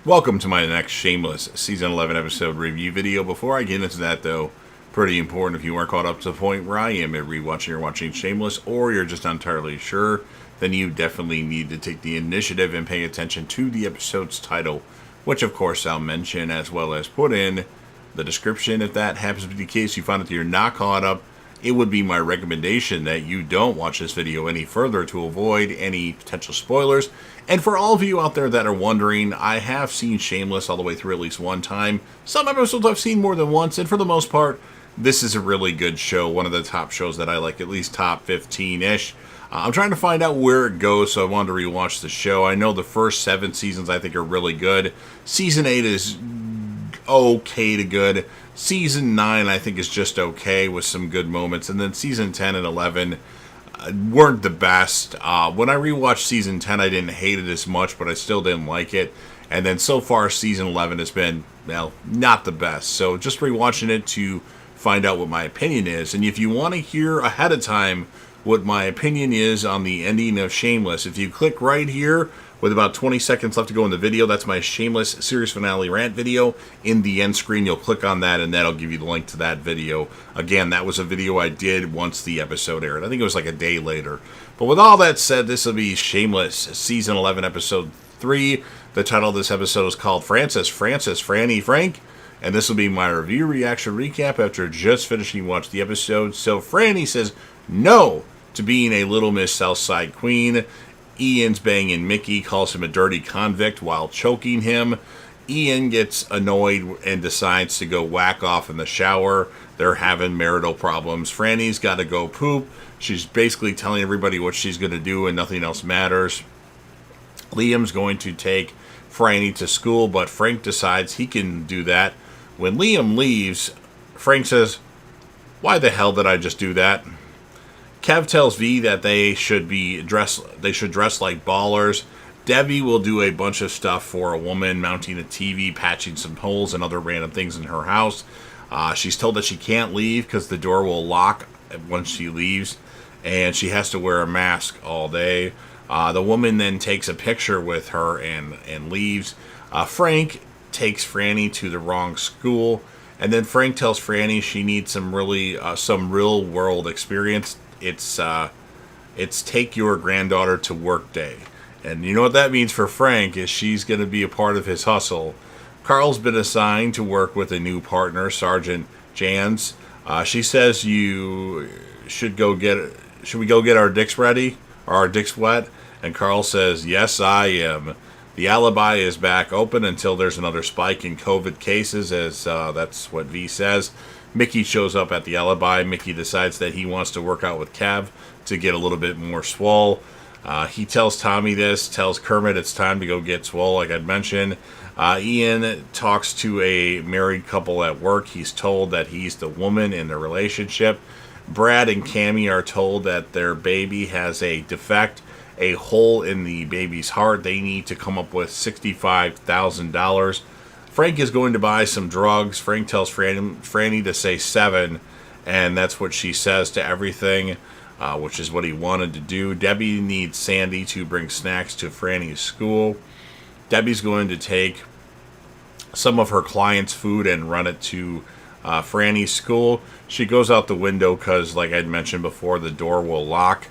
Welcome to my next Shameless Season 11 episode review video. Before I get into that, though, pretty important, if you aren't caught up to the point where I am at rewatching or watching Shameless, or you're just not entirely sure, then you definitely need to take the initiative and pay attention to the episode's title, which of course I'll mention as well as put in the description. If that happens to be the case, you find that you're not caught up, it would be my recommendation that you don't watch this video any further to avoid any potential spoilers. And for all of you out there that are wondering, I have seen Shameless all the way through at least one time. Some episodes I've seen more than once, and for the most part, this is a really good show. One of the top shows that I like, at least top 15-ish. I'm trying to find out where it goes, so I wanted to rewatch the show. I know the first 7 seasons I think are really good. Season 8 is okay to good. Season 9 I think is just okay with some good moments. And then Season 10 and 11 weren't the best. When I rewatched Season 10 I didn't hate it as much, but I still didn't like it. And then so far Season 11 has been, well, not the best. So just rewatching it to find out what my opinion is. And if you want to hear ahead of time what my opinion is on the ending of Shameless, if you click right here with about 20 seconds left to go in the video, that's my Shameless series finale rant video. In the end screen, you'll click on that, and that'll give you the link to that video. Again, that was a video I did once the episode aired. I think it was like a day later. But with all that said, this will be Shameless Season 11, Episode 3. The title of this episode is called Francis, Franny, Frank. And this will be my review, reaction, recap after just finishing watching the episode. So Franny says no to being a Little Miss Southside Queen. Ian's banging Mickey, calls him a dirty convict while choking him. Ian gets annoyed and decides to go whack off in the shower. They're having marital problems. Franny's got to go poop. She's basically telling everybody what she's going to do and nothing else matters. Liam's going to take Franny to school, but Frank decides he can do that. When Liam leaves, Frank says, "Why the hell did I just do that?" Kev tells V that they should dress like ballers. Debbie will do a bunch of stuff for a woman, mounting a TV, patching some holes, and other random things in her house. She's told that she can't leave because the door will lock once she leaves, and she has to wear a mask all day. The woman then takes a picture with her and leaves. Frank takes Franny to the wrong school, and then Frank tells Franny she needs some real world experience. It's take your granddaughter to work day. And you know what that means for Frank is she's going to be a part of his hustle. Carl's been assigned to work with a new partner, Sergeant Jans. She says should we go get our dicks ready? Or our dicks wet? And Carl says, yes, I am. The alibi is back open until there's another spike in COVID cases, as that's what V says. Mickey shows up at the alibi. Mickey decides that he wants to work out with Kev to get a little bit more swole. He tells Tommy this, tells Kermit it's time to go get swole, like I'd mentioned. Ian talks to a married couple at work. He's told that he's the woman in the relationship. Brad and Cammy are told that their baby has a defect, a hole in the baby's heart. They need to come up with $65,000. Frank is going to buy some drugs. Frank tells Franny to say 7, and that's what she says to everything, which is what he wanted to do. Debbie needs Sandy to bring snacks to Franny's school. Debbie's going to take some of her clients' food and run it to Franny's school. She goes out the window because, like I'd mentioned before, the door will lock.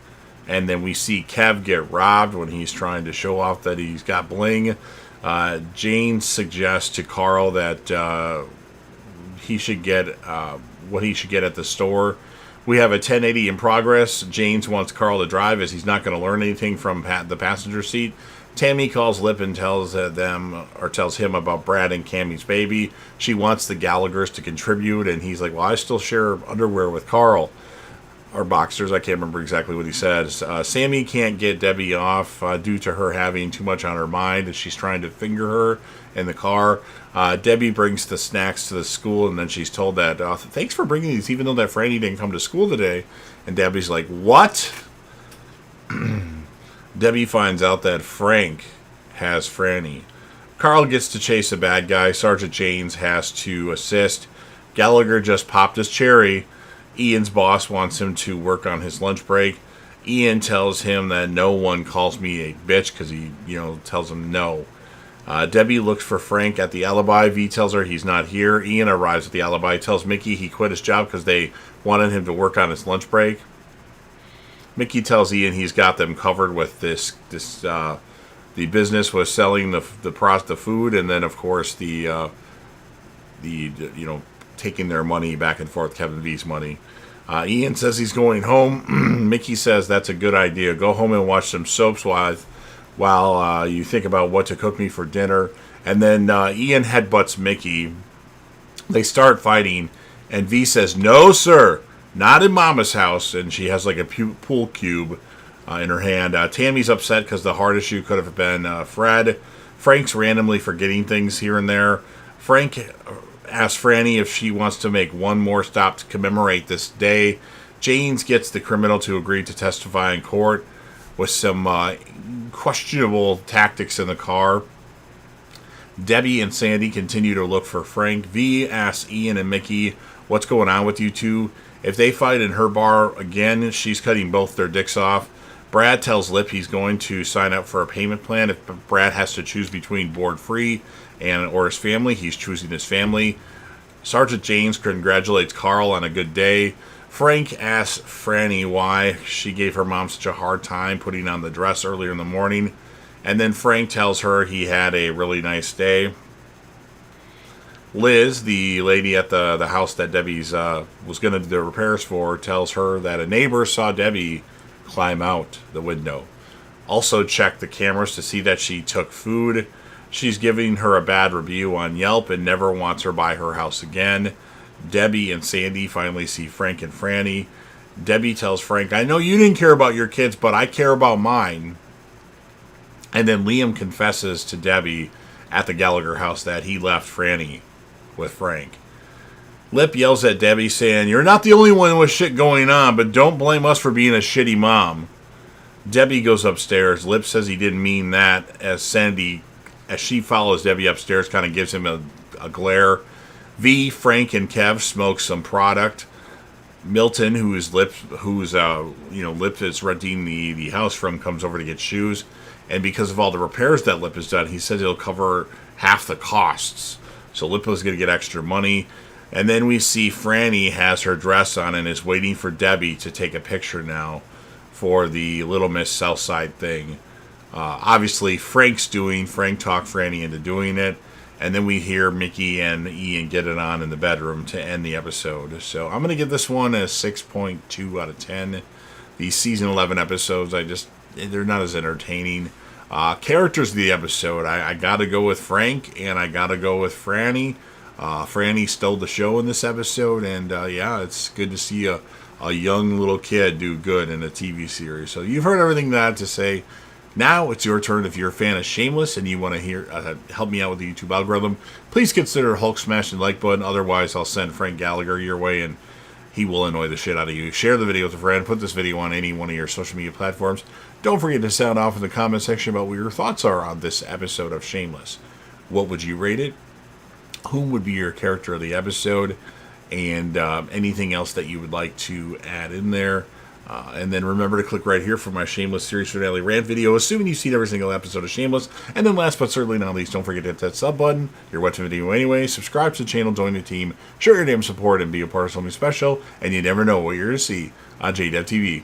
And then we see Kev get robbed when he's trying to show off that he's got bling. Jane suggests to Carl that he should get what he should get at the store. We have a 1080 in progress. James wants Carl to drive as he's not going to learn anything from the passenger seat. Tammy calls Lip and tells him about Brad and Cammy's baby. She wants the Gallaghers to contribute, and he's like, well, I still share underwear with Carl. Or boxers, I can't remember exactly what he says. Sammy can't get Debbie off due to her having too much on her mind as she's trying to finger her in the car. Debbie brings the snacks to the school, and then she's told that, thanks for bringing these, even though that Franny didn't come to school today. And Debbie's like, what? Debbie finds out that Frank has Franny. Carl gets to chase a bad guy. Sergeant James has to assist. Gallagher just popped his cherry. Ian's boss wants him to work on his lunch break. Ian tells him that no one calls me a bitch because he, tells him no. Debbie looks for Frank at the alibi. V tells her he's not here. Ian arrives at the alibi, tells Mickey he quit his job because they wanted him to work on his lunch break. Mickey tells Ian he's got them covered with this the business was selling the food, and then of course the taking their money back and forth, Kevin V's money. Ian says he's going home. Mickey says that's a good idea. Go home and watch some soaps while you think about what to cook me for dinner. And then Ian headbutts Mickey. They start fighting, and V says, "No, sir, not in Mama's house." And she has like a pool cube in her hand. Tammy's upset because the hard issue could have been Fred. Frank's randomly forgetting things here and there. Frank asks Franny if she wants to make one more stop to commemorate this day. James gets the criminal to agree to testify in court with some questionable tactics in the car. Debbie and Sandy continue to look for Frank. V asks Ian and Mickey what's going on with you two. If they fight in her bar again, she's cutting both their dicks off. Brad tells Lip he's going to sign up for a payment plan. If Brad has to choose between board free or his family, he's choosing his family. Sergeant James congratulates Carl on a good day. Frank asks Franny why she gave her mom such a hard time putting on the dress earlier in the morning. And then Frank tells her he had a really nice day. Liz, the lady at the house that Debbie's was going to do the repairs for, tells her that a neighbor saw Debbie climb out the window. Also check the cameras to see that she took food. She's giving her a bad review on Yelp and never wants her by her house again. Debbie and Sandy finally see Frank and Franny. Debbie tells Frank, "I know you didn't care about your kids, but I care about mine." And then Liam confesses to Debbie at the Gallagher house that he left Franny with Frank. Lip yells at Debbie saying, "You're not the only one with shit going on, but don't blame us for being a shitty mom." Debbie goes upstairs. Lip says he didn't mean that, as she follows Debbie upstairs, kind of gives him a glare. V, Frank, and Kev smoke some product. Milton, Lip is renting the house from, comes over to get shoes. And because of all the repairs that Lip has done, he says he'll cover half the costs. So Lip is going to get extra money. And then we see Franny has her dress on and is waiting for Debbie to take a picture now for the Little Miss Southside thing. Obviously, Frank talked Franny into doing it. And then we hear Mickey and Ian get it on in the bedroom to end the episode. So I'm going to give this one a 6.2 out of 10. These season 11 episodes, they're not as entertaining. Characters of the episode, I got to go with Frank and I got to go with Franny. Franny stole the show in this episode, and it's good to see a young little kid do good in a TV series. So you've heard everything that I had to say. Now it's your turn. If you're a fan of Shameless and you want to help me out with the YouTube algorithm, please consider Hulk smashing the like button. Otherwise, I'll send Frank Gallagher your way, and he will annoy the shit out of you. Share the video with a friend. Put this video on any one of your social media platforms. Don't forget to sound off in the comment section about what your thoughts are on this episode of Shameless. What would you rate it? Whom would be your character of the episode? And anything else that you would like to add in there. And then remember to click right here for my Shameless series finale rant video, assuming you've seen every single episode of Shameless. And then last but certainly not least, don't forget to hit that sub button. You're watching the video anyway. Subscribe to the channel, join the team, share your damn support, and be a part of something special. And you never know what you're going to see on JDevTV.